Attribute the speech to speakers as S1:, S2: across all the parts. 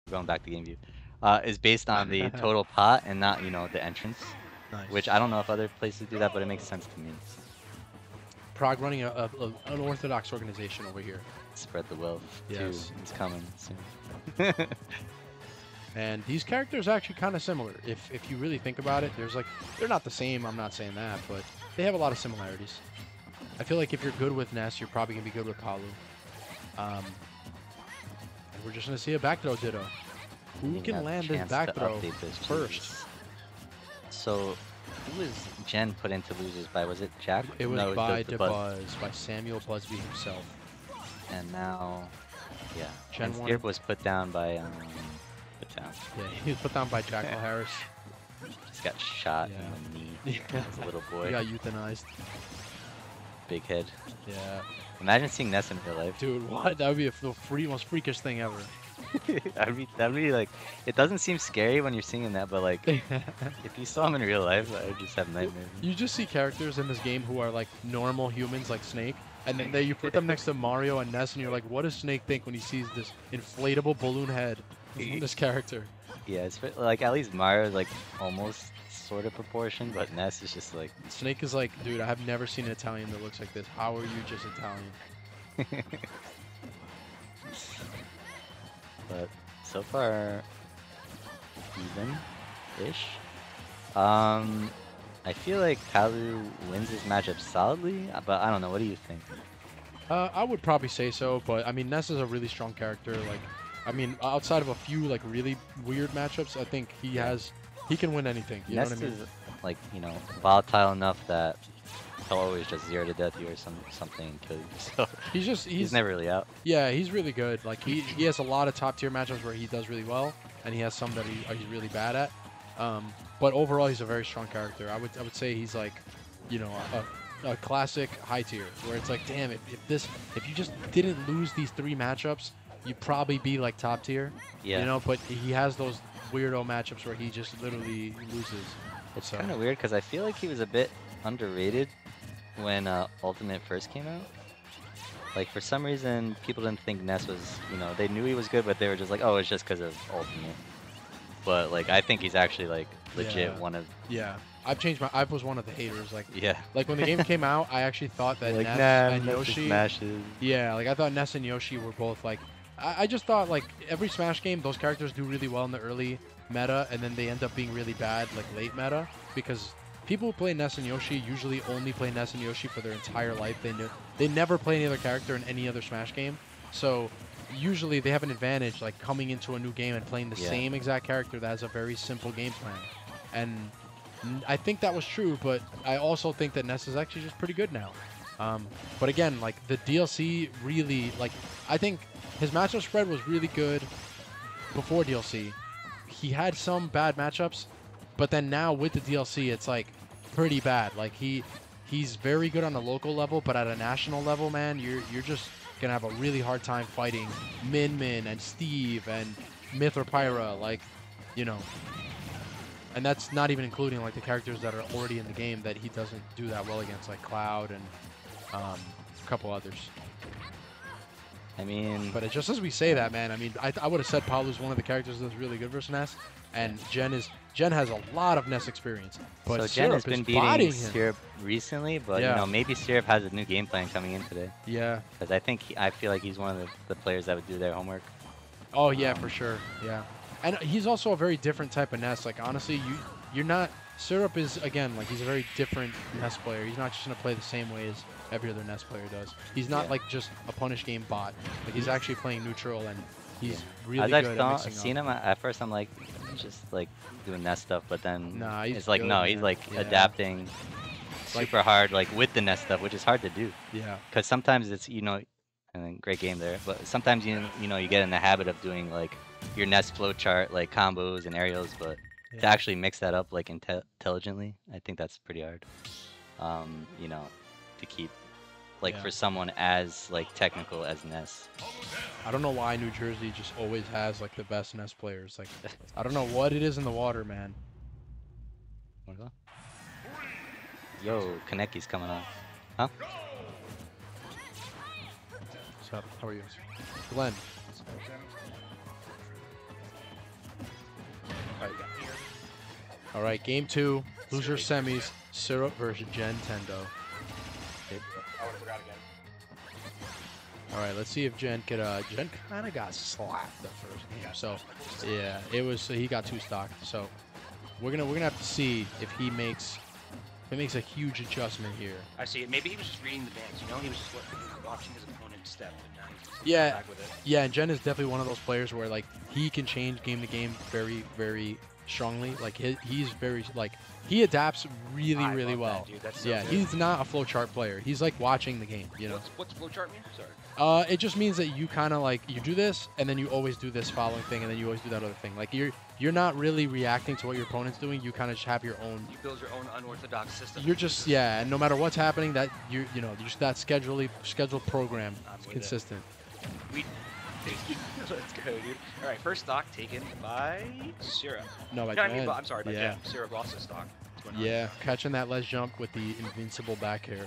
S1: going back to game view, is based on the total pot and not, you know, the entrance.
S2: Nice.
S1: Which I don't know if other places do that, but it makes sense to me.
S2: Prague running an unorthodox organization over here.
S1: Spread the wealth too.
S2: Yes.
S1: It's coming soon.
S2: And these characters are actually kind of similar. If you really think about it, there's like they're not the same. I'm not saying that, but they have a lot of similarities. I feel like if you're good with Ness, you're probably gonna be good with Palu. And we're just gonna see a back throw ditto. Who can land this back throw first?
S1: So, who was Jen put into losers by? Was it Jack?
S2: It was
S1: no,
S2: by DeBuzz, by Samuel Busby himself.
S1: And now, yeah,
S2: Jen
S1: and Skirp was put down by
S2: Yeah, he was put down by Jackal Harris.
S1: Just got shot in the knee as a little boy.
S2: He got euthanized.
S1: Big head.
S2: Yeah.
S1: Imagine seeing Ness in real life.
S2: Dude, what? That would be the most freakish thing ever.
S1: that'd be like, it doesn't seem scary when you're seeing that, but like, if you saw him in real life, I would just have nightmares.
S2: You just see characters in this game who are like normal humans, like Snake, and then you put them next to Mario and Ness, and you're like, what does Snake think when he sees this inflatable balloon head from this character?
S1: Yeah, it's like at least Mario's like almost sort of proportion, but Ness is just like
S2: Snake is like, dude, I have never seen an Italian that looks like this. How are you just Italian?
S1: But so far, even-ish. I feel like Palu wins this matchup solidly, but I don't know. What do you think?
S2: I would probably say so, but I mean, Ness is a really strong character. Like, I mean, outside of a few like really weird matchups, I think he can win anything. You
S1: Ness
S2: know what I mean?
S1: is like, you know, volatile enough that he'll always just 0 to death you or something and kill you. So he's never really out.
S2: Yeah, he's really good. Like he has a lot of top tier matchups where he does really well, and he has some that he's really bad at. But overall, he's a very strong character. I would say he's like, you know, a classic high tier where it's like, damn, if you just didn't lose these 3 matchups, you'd probably be like top tier.
S1: Yeah.
S2: You know, but he has those weirdo matchups where he just literally loses.
S1: It's kind of weird because I feel like he was a bit underrated when Ultimate first came out. Like, for some reason, people didn't think Ness was, you know, they knew he was good, but they were just like, oh, it's just because of Ultimate. But, like, I think he's actually, like, legit one of...
S2: Yeah. I was one of the haters. Like,
S1: yeah.
S2: Like, when the game came out, I actually thought that
S1: like,
S2: Ness and Yoshi...
S1: Smashes.
S2: Yeah, like, I thought Ness and Yoshi were both, like... I just thought, like, every Smash game, those characters do really well in the early meta, and then they end up being really bad, like, late meta, because... People who play Ness and Yoshi usually only play Ness and Yoshi for their entire life. They never play any other character in any other Smash game. So usually they have an advantage like coming into a new game and playing the same exact character that has a very simple game plan. And I think that was true, but I also think that Ness is actually just pretty good now. But again, like the DLC really, like I think his matchup spread was really good before DLC. He had some bad matchups, but then now with the DLC, it's like pretty bad. Like he's very good on a local level, but at a national level, man, you're just gonna have a really hard time fighting Min and Steve and Myth or Pyra, like, you know. And that's not even including like the characters that are already in the game that he doesn't do that well against, like Cloud and a couple others.
S1: I mean,
S2: but just as we say that, man, I mean, I would have said Palu's one of the characters that's really good versus Ness, and Jen has a lot of Ness experience. But
S1: so
S2: Syrup
S1: Jen has been beating Syrup recently, but you know, maybe Syrup has a new game plan coming in today.
S2: Yeah.
S1: Because I feel like he's one of the players that would do their homework.
S2: Oh yeah, for sure. Yeah. And he's also a very different type of Ness. Like honestly, you're not. Syrup is again like he's a very different Ness player. He's not just gonna play the same way as every other Ness player does. He's not like just a punish game bot. Like he's actually playing neutral and he's really good at mixing
S1: seen him at first, I'm like just like doing Ness stuff, but then it's like
S2: good,
S1: he's like adapting super hard like with the Ness stuff, which is hard to do.
S2: Yeah.
S1: Because sometimes it's and then great game there, but sometimes you get in the habit of doing like your Ness flowchart like combos and aerials, but to actually mix that up like intelligently, I think that's pretty hard. To keep for someone as like technical as Ness.
S2: I don't know why New Jersey just always has like the best Ness players. Like I don't know what it is in the water, man.
S1: Yo, Kaneki's coming on. Huh?
S2: What's up? How are you? Glenn. All right, game 2, loser semis, Syrup versus Gen Tendo. Okay.
S3: I would have forgot again.
S2: All right, let's see if Jen could. Jen kind of got slapped the first game, so yeah, it was. He got 2 stock. So we're gonna have to see if he makes a huge adjustment here.
S3: I see it. Maybe he was just reading the dance. You know, he was just watching his opponent step, and now he's just
S2: Yeah,
S3: back with it.
S2: yeah, and Jen is definitely one of those players where like he can change game to game very, very strongly. Like he's very like he adapts really,
S3: I
S2: really
S3: love
S2: well.
S3: that, dude. That's so
S2: Yeah,
S3: good.
S2: he's not a flowchart player. He's like watching the game. You know.
S3: What's flowchart mean? Sorry.
S2: It just means that you kind of like you do this and then you always do this following thing and then you always do that other thing. Like you're not really reacting to what your opponent's doing. You kind of just have your own.
S3: You build your own unorthodox system.
S2: You're just and no matter what's happening, that you know just that scheduled program
S3: I'm
S2: is
S3: with
S2: consistent.
S3: We. Let's go, dude. All right, first stock taken by Syrup.
S2: No, by
S3: No, I
S2: Jen.
S3: mean, I'm sorry, by
S2: Yeah.
S3: Jen. Syrup lost his stock. What's going on?
S2: Yeah, catching that ledge jump with the invincible back air.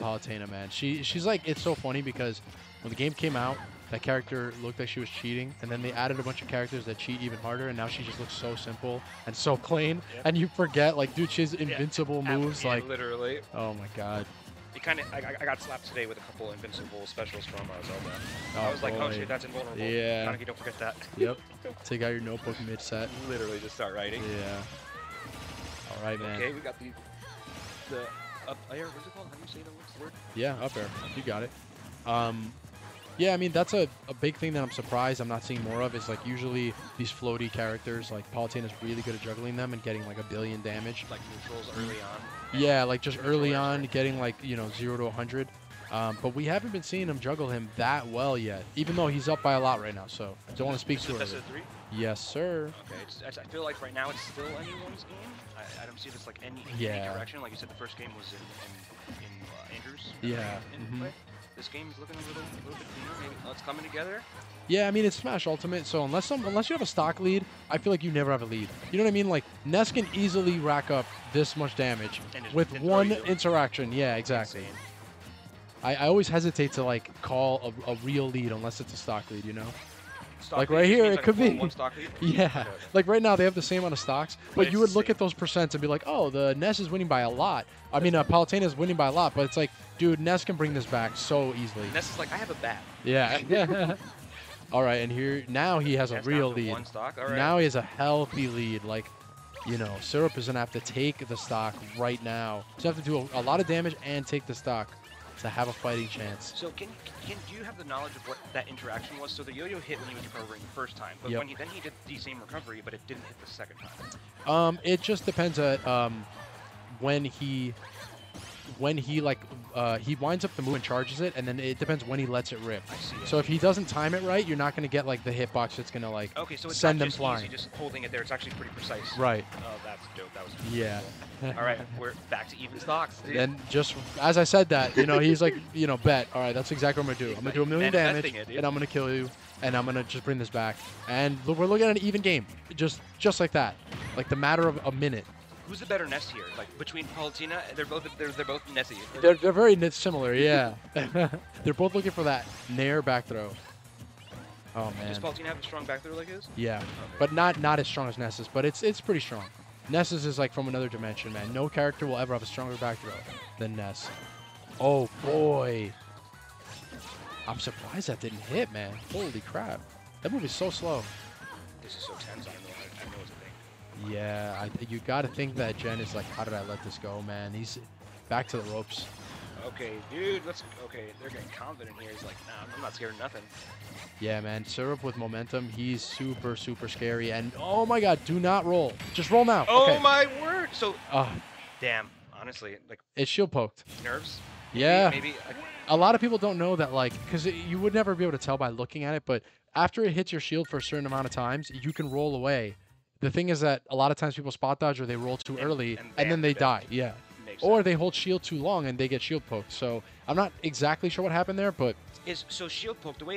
S2: Palutena, man. She's like, it's so funny because when the game came out, that character looked like she was cheating, and then they added a bunch of characters that cheat even harder, and now she just looks so simple and so clean, and you forget, like, dude, she has invincible moves,
S3: Yeah,
S2: like,
S3: literally.
S2: oh my god.
S3: It kind of. I got slapped today with a couple invincible specials from Zelda.
S2: Oh,
S3: I was like, oh
S2: boy.
S3: shit, that's invulnerable.
S2: Yeah.
S3: Kaneki, don't forget that.
S2: Yep. Take out your notebook mid-set.
S3: Literally just start writing.
S2: Yeah. All right, man.
S3: Okay, we got the up air. What's it called? How do you say that? What's the word?
S2: Yeah, up air. You got it. Yeah, I mean, that's a big thing that I'm surprised I'm not seeing more of is, like, usually these floaty characters, like, Palutena's really good at juggling them and getting, like, 1 billion damage.
S3: Like neutrals early on.
S2: Yeah, like, just early on, getting, like, you know, 0 to 100. But we haven't been seeing him juggle him that well yet, even though he's up by a lot right now, so don't want to speak too
S3: Best
S2: early.
S3: of 3?
S2: Yes, sir.
S3: Okay, I feel like right now it's still anyone's game. I don't see this like any
S2: Yeah.
S3: direction. Like you said, the first game was in Andrews.
S2: Yeah.
S3: In
S2: Mhm.
S3: play. This game is looking a little bit cleaner. Maybe it's coming together.
S2: Yeah, I mean, it's Smash Ultimate, so unless you have a stock lead, I feel like you never have a lead. You know what I mean? Like, Ness can easily rack up this much damage
S3: And just-
S2: with
S3: and throw
S2: one
S3: you.
S2: interaction. Yeah, exactly.
S3: Insane.
S2: I always hesitate to, like, call a real lead unless it's a stock lead, you know?
S3: Stock
S2: Like
S3: lead
S2: right
S3: just
S2: here,
S3: means
S2: it
S3: like a
S2: could
S3: full
S2: be.
S3: one stock lead?
S2: Yeah.
S3: Okay.
S2: Like, right now, they have the same amount of stocks, but
S3: it's
S2: you would
S3: the
S2: look
S3: same.
S2: at those percents and be like, oh, the Ness is winning by a lot. I mean, Palutena is winning by a lot, but it's like, dude, Ness can bring this back so easily.
S3: Ness is like, I have a bat.
S2: Yeah. All right, and here, now he has a
S3: Ness
S2: real
S3: down to
S2: lead.
S3: one stock. All right.
S2: Now he has a healthy lead. Like, you know, Syrup is going to have to take the stock right now. He's going to have to do a lot of damage and take the stock to have a fighting chance.
S3: So do you have the knowledge of what that interaction was? So the yo-yo hit when he was recovering the first time, but
S2: Yep.
S3: then he did the same recovery, but it didn't hit the second time.
S2: It just depends on when he like he winds up the move and charges it, and then it depends when he lets it rip.
S3: I see.
S2: So if he doesn't time it right, you're not going to get like the hitbox that's going to like
S3: Okay, so it's
S2: send
S3: not
S2: them
S3: just
S2: flying.
S3: easy just holding it there. It's actually pretty precise.
S2: Right.
S3: Oh, that's dope. That was
S2: Yeah.
S3: cool. All right, we're back to even stocks, dude.
S2: And just as I said that, you know, he's like, you know, bet. All right, that's exactly what I'm gonna do. I'm gonna do 1 million damage,
S3: Manifesting it, dude.
S2: and I'm gonna kill you, and I'm gonna just bring this back. And we're looking at an even game, just like that, like the matter of a minute.
S3: Who's the better Ness here? Like between Palutena, they're both Nessy.
S2: They're very similar, yeah. They're both looking for that nair back throw. Oh
S3: Does
S2: man,
S3: Palutena have a strong back throw like his?
S2: yeah,
S3: Okay.
S2: but not as strong as Ness's, but it's pretty strong. Ness's is like from another dimension, man. No character will ever have a stronger back throw than Ness. Oh boy. I'm surprised that didn't hit, man. Holy crap. That move is so slow.
S3: This is so tense. I know it's a thing.
S2: Yeah, you got to think that Jen is like, how did I let this go, man? He's back to the ropes.
S3: Okay, dude. Okay, they're getting confident here. He's like, nah, I'm not scared of nothing.
S2: Yeah, man. Syrup with momentum. He's super, super scary. And oh my God, do not roll. Just roll now.
S3: Oh
S2: Okay.
S3: my word! So,
S2: Ah,
S3: damn. Honestly, like
S2: it's shield poked.
S3: nerves.
S2: Yeah.
S3: Maybe. Like,
S2: A lot of people don't know that, like, because you would never be able to tell by looking at it, but after it hits your shield for a certain amount of times, you can roll away. The thing is that a lot of times people spot dodge or they roll too early, and then they die. Yeah.
S3: makes
S2: Or
S3: sense.
S2: they hold shield too long and they get shield poked. So I'm not exactly sure what happened there, but
S3: So shield poke, the way